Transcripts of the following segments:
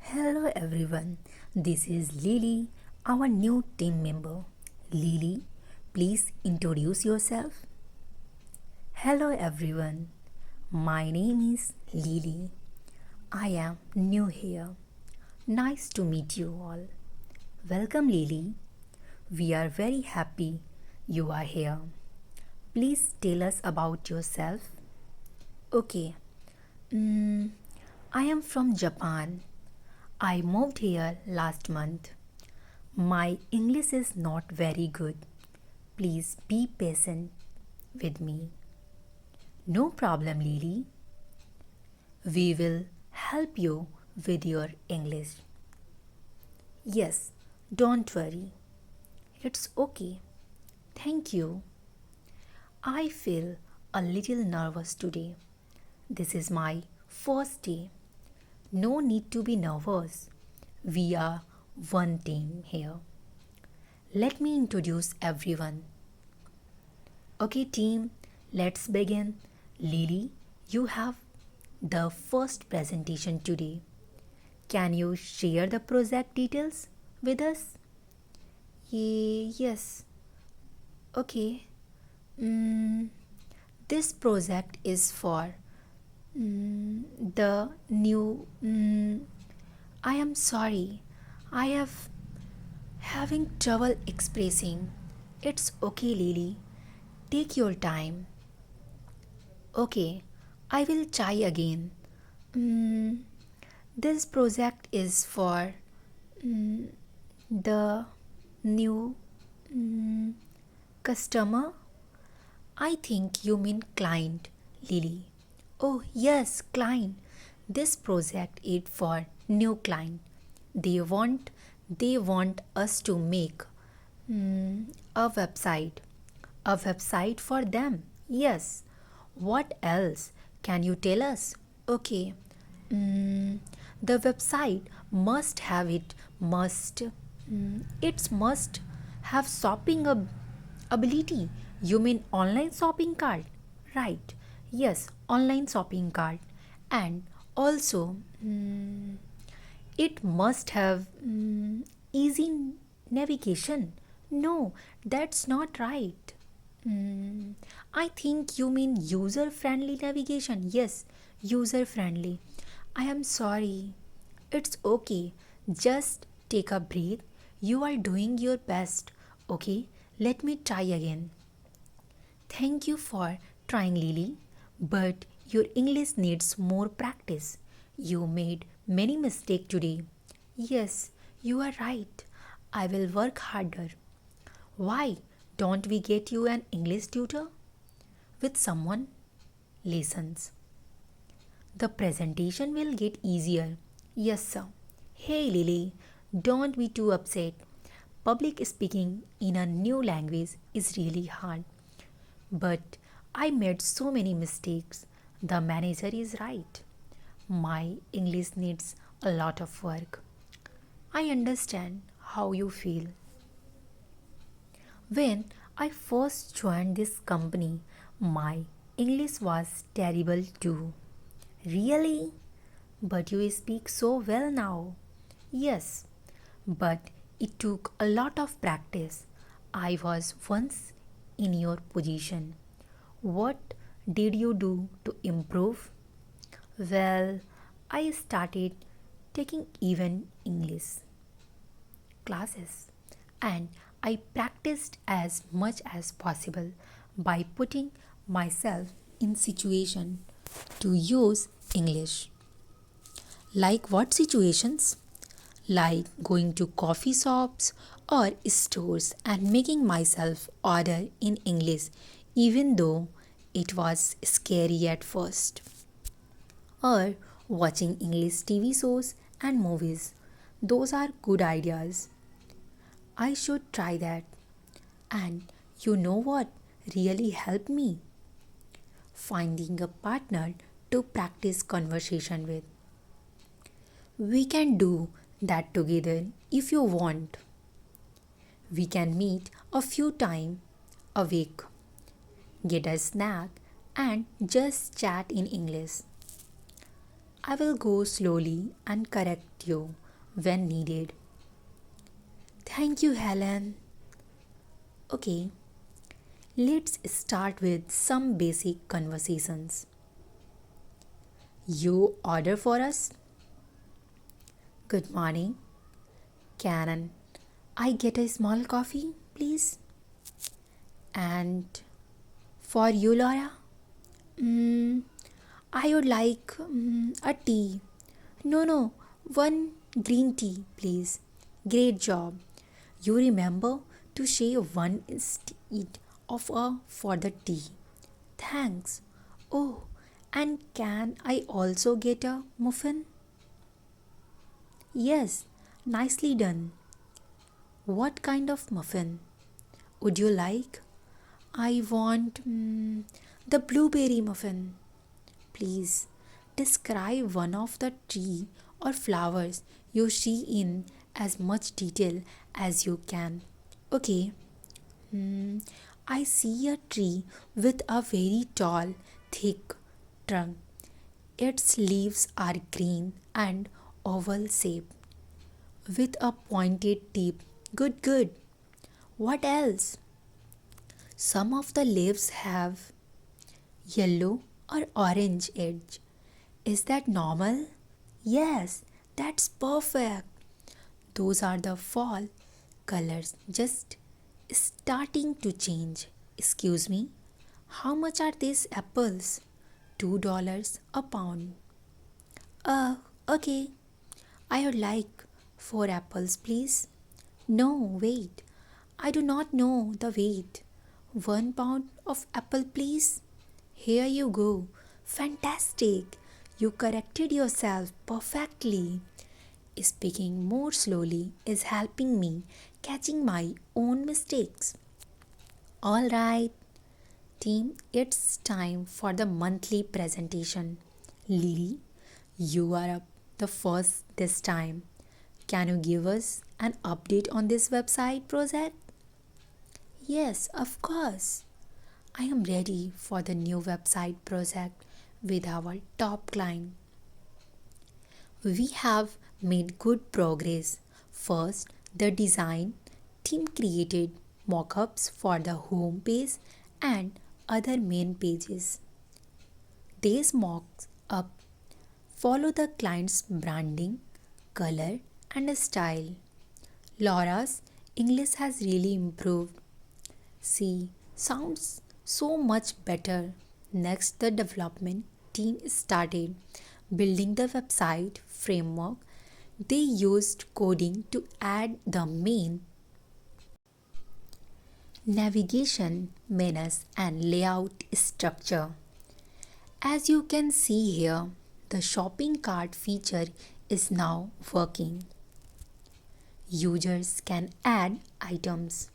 Hello everyone, this is Lily, our new team member. Lily, please introduce yourself. Hello everyone, my name is Lily. I am new here. Nice to meet you all. Welcome, Lily. We are very happy you are here. Please tell us about yourself. Okay, mm, I am from Japan. I moved here last month. My English is not very good. Please be patient with me. No problem, Lily. We will help you with your English. Yes, don't worry. It's okay. Thank you. I feel a little nervous today. This is my first day. No need to be nervous. We are one team here. Let me introduce everyone. Okay, team, let's begin. Lily, you have the first presentation today. Can you share the project details with us? Yes. Okay. Mm, this project is for the new. I am sorry. I have having trouble expressing. It's okay, Lily. Take your time. Okay, I will try again. Mm, this project is for the new customer. I think you mean client, Lily. Oh, yes, client. This project is for new client. They want us to make a website. A website for them. Yes. What else? Can you tell us? Okay. The website must have it must have ability. You mean online shopping cart? Right. Yes, online shopping cart. And also it must have easy navigation. No, that's not right. I think you mean user friendly navigation. Yes, user friendly. I am sorry. It's okay. Just take a breath. You are doing your best. Okay, let me try again. Thank you for trying, Lily, but your English needs more practice. You made many mistakes today. Yes, you are right. I will work harder. Why don't we get you an English tutor? With someone listens. The presentation will get easier. Yes, sir. Hey, Lily, don't be too upset. Public speaking in a new language is really hard. But I made so many mistakes. The manager is right. My English needs a lot of work. I understand how you feel. When I first joined this company, my English was terrible too. Really? But you speak so well now. Yes, but it took a lot of practice. I was once in your position. What did you do to improve? Well, I started taking even English classes and I practiced as much as possible by putting myself in situation to use English. Like what situations? Like going to coffee shops or stores and making myself order in English even though it was scary at first. Or watching English TV shows and movies. Those are good ideas. I should try that. And you know what really helped me? Finding a partner to practice conversation with. We can do that together if you want. We can meet a few times a week, get a snack, and just chat in English. I will go slowly and correct you when needed. Thank you, Helen. Okay, let's start with some basic conversations. You order for us? Good morning. Can I get a small coffee, please? And for you, Laura? Mm, I would like a tea. No, one green tea, please. Great job. You remember to shave one instead of a for the tea. Thanks. Oh, and can I also get a muffin? Yes, nicely done. What kind of muffin would you like? I want the blueberry muffin. Please describe one of the tree or flowers you see in as much detail as you can. Okay, I see a tree with a very tall, thick trunk. Its leaves are green and oval shaped with a pointed tip. Good. What else? Some of the leaves have yellow or orange edge. Is that normal? Yes, that's perfect. Those are the fall colors just starting to change. Excuse me, how much are these apples? $2 a pound. Okay. I would like 4 apples, please. No, wait. I do not know the weight. 1 pound of apple, please. Here you go. Fantastic. You corrected yourself perfectly. Speaking more slowly is helping me catching my own mistakes. All right, team, it's time for the monthly presentation. Lily, you are up the first this time. Can you give us an update on this website project? Yes, of course. I am ready for the new website project with our top client. We have made good progress. First, the design team created mockups for the home page and other main pages. These mocks up follow the client's branding, color, and style. Laura's English has really improved. She sounds so much better. Next, the development team started building the website framework. They used coding to add the main navigation, menus, and layout structure. As you can see here, the shopping cart feature is now working. Users can add items,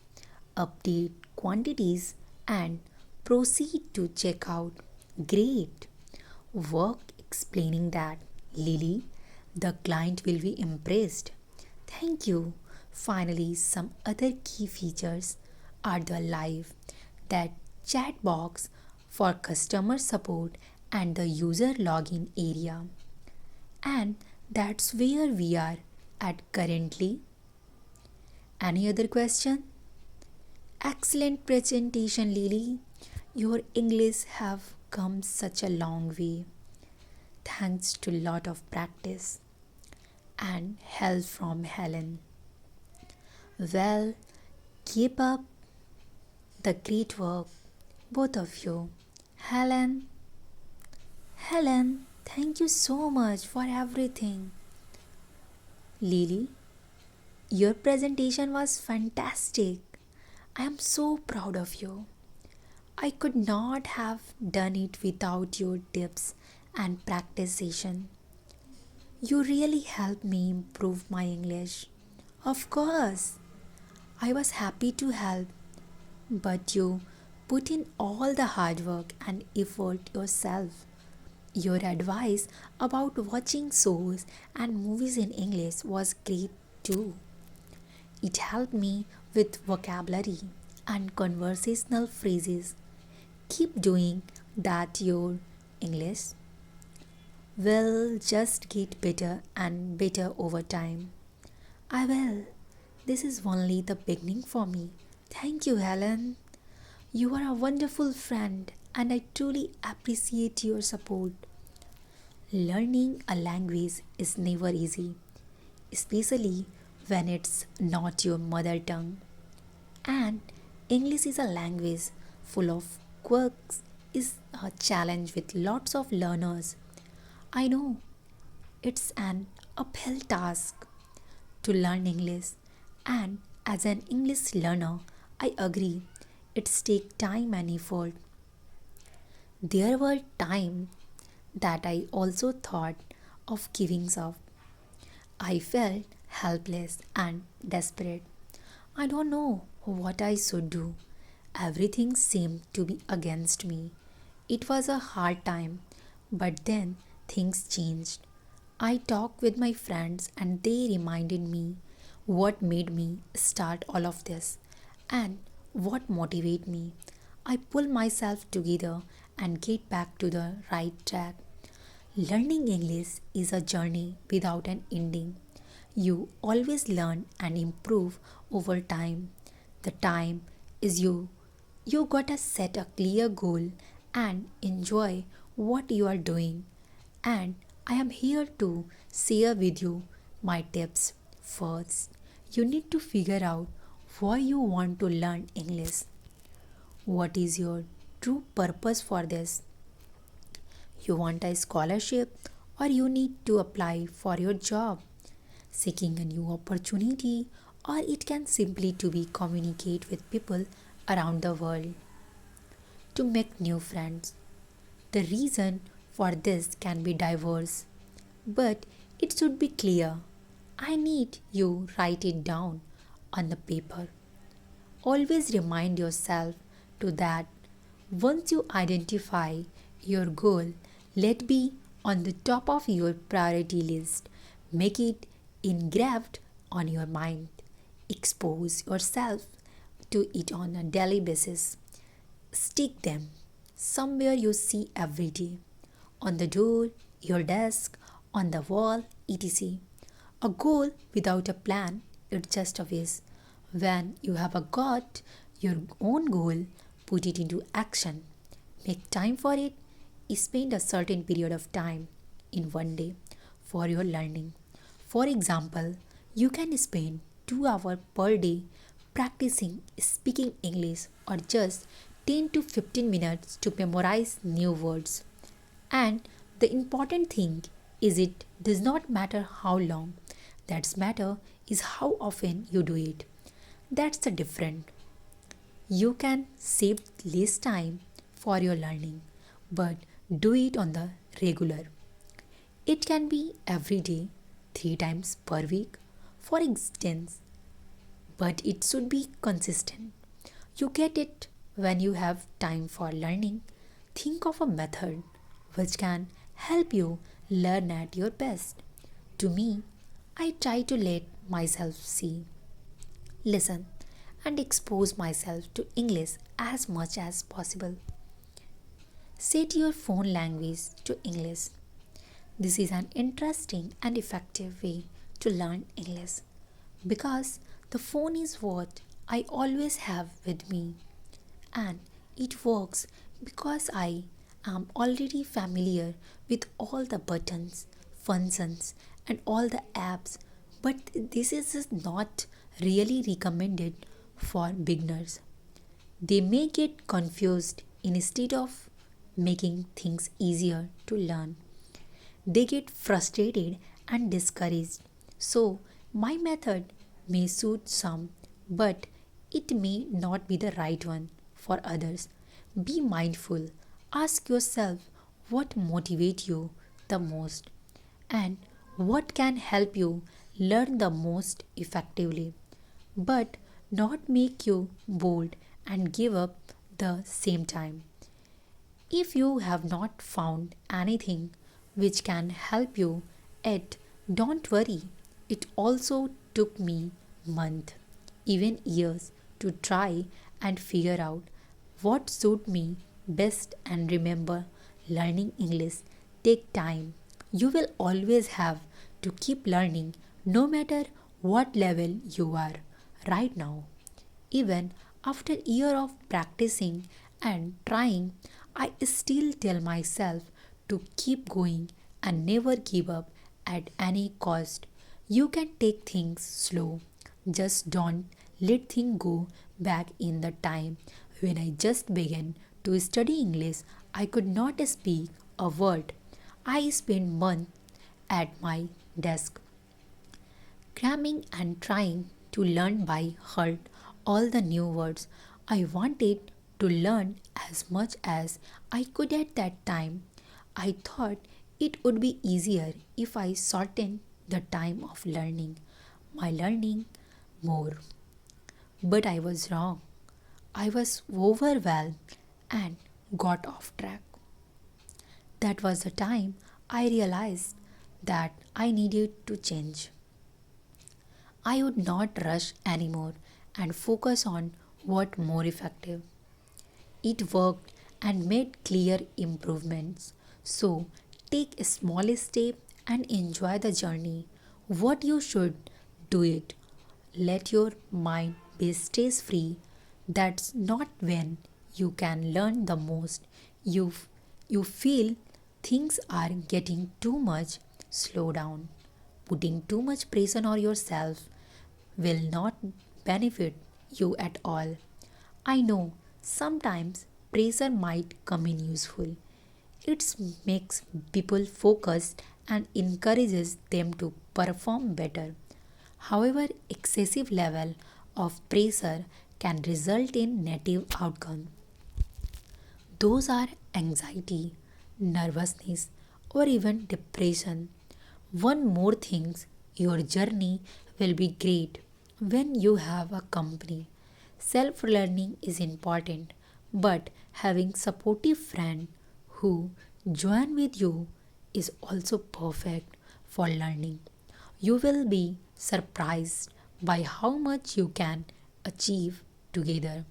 update quantities, and proceed to checkout. Great work explaining that, Lily. The client will be impressed. Thank you. Finally, some other key features are the live that chat box for customer support and the user login area. And that's where we are at currently. Any other question? Excellent presentation, Lily. Your English have come such a long way thanks to lot of practice and help from Helen. Well, keep up the great work, both of you. Helen, thank you so much for everything. Lily, your presentation was fantastic. I am so proud of you. I could not have done it without your tips and practice session. You really helped me improve my English. Of course, I was happy to help, but you put in all the hard work and effort yourself. Your advice about watching shows and movies in English was great too. It helped me with vocabulary and conversational phrases. Keep doing that, your English will just get better and better over time. I will. This is only the beginning for me. Thank you, Helen. You are a wonderful friend, and I truly appreciate your support. Learning a language is never easy, especially when it's not your mother tongue. And English is a language full of quirks, is a challenge with lots of learners. I know it's an uphill task to learn English, and as an English learner, I agree it's take time and effort. There were times that I also thought of giving up. I felt helpless and desperate. I don't know what I should do. Everything seemed to be against me. It was a hard time, but then things changed. I talked with my friends and they reminded me what made me start all of this and what motivated me. I pulled myself together and get back to the right track. Learning English is a journey without an ending. You always learn and improve over time. The time is you. You gotta set a clear goal and enjoy what you are doing. And I am here to share with you my tips. First, you need to figure out why you want to learn English. What is your true purpose for this? You want a scholarship or you need to apply for your job, seeking a new opportunity, or it can simply to be communicate with people around the world to make new friends. The reason for this can be diverse, but it should be clear. I need you write it down on the paper. Always remind yourself to that once you identify your goal, let be on the top of your priority list. Make it engraved on your mind. Expose yourself to it on a daily basis. Stick them somewhere you see every day. On the door, your desk, on the wall, etc. A goal without a plan, it's just a waste. When you have a got your own goal, put it into action. Make time for it. Spend a certain period of time in one day for your learning. For example, you can spend 2 hours per day practicing speaking English or just 10 to 15 minutes to memorize new words. And the important thing is it does not matter how long. That's matter is how often you do it. That's the difference. You can save less time for your learning, but do it on the regular. It can be every day, 3 times per week, for instance, but it should be consistent. You get it when you have time for learning. Think of a method which can help you learn at your best. To me, I try to let myself see, listen, and expose myself to English as much as possible. Set your phone language to English. This is an interesting and effective way to learn English because the phone is what I always have with me and it works because I am already familiar with all the buttons, functions, and all the apps. But this is just not really recommended for beginners. They may get confused instead of making things easier to learn. They get frustrated and discouraged. So, my method may suit some, but it may not be the right one for others. Be mindful. Ask yourself what motivates you the most and what can help you learn the most effectively, but not make you bored and give up the same time. If you have not found anything which can help you yet, don't worry. It also took me months, even years to try and figure out what suit me best and remember learning English take time. You will always have to keep learning no matter what level you are right now. Even after a year of practicing and trying, I still tell myself to keep going and never give up at any cost. You can take things slow. Just don't let things go back in the time when I just began to study English. I could not speak a word. I spent months at my desk cramming and trying to learn by heart all the new words. I wanted to learn as much as I could at that time. I thought it would be easier if I shortened the time of learning, my learning more. But I was wrong. I was overwhelmed and got off track. That was the time I realized that I needed to change. I would not rush anymore and focus on what more effective. It worked and made clear improvements. So take a small step and enjoy the journey. What you should do it. Let your mind be stress free. That's not when you can learn the most. You, you feel things are getting too much. Slow down. Putting too much pressure on yourself will not benefit you at all. I know sometimes pressure might come in useful. It makes people focused and encourages them to perform better. However, excessive level of pressure can result in negative outcome. Those are anxiety, nervousness, or even depression. One more thing, your journey will be great when you have a company. Self learning is important, but having supportive friend who join with you is also perfect for learning. You will be surprised by how much you can achieve together.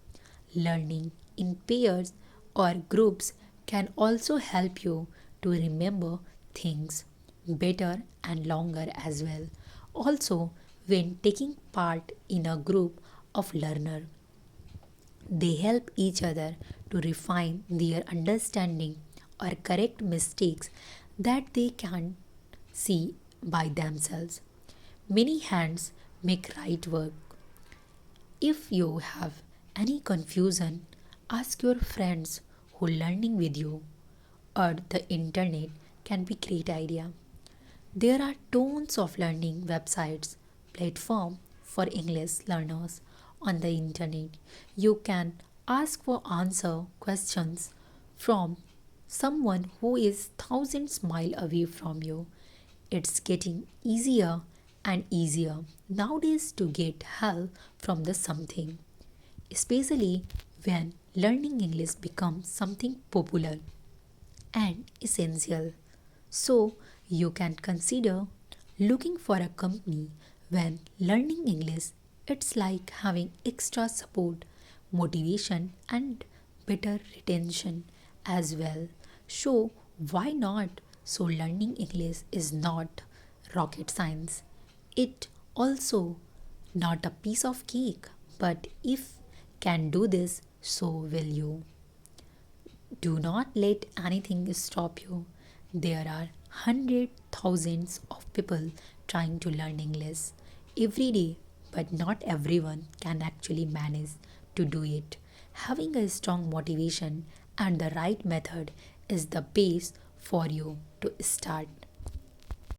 Learning in pairs or groups can also help you to remember things better and longer as well. Also, when taking part in a group of learners, they help each other to refine their understanding or correct mistakes that they can see by themselves. Many hands make right work. If you have any confusion, ask your friends who learning with you or the internet can be great idea. There are tons of learning websites, platform for English learners on the internet. You can ask for answer questions from someone who is thousands mile away from you. It's getting easier and easier nowadays to get help from the something, especially when learning English becomes something popular and essential. So, you can consider looking for a company when learning English. It's like having extra support, motivation, and better retention as well. So, why not? So, learning English is not rocket science. It also not a piece of cake, but if can do this, so will you. Do not let anything stop you. There are hundreds, thousands of people trying to learn English every day, but not everyone can actually manage to do it. Having a strong motivation and the right method is the base for you to start.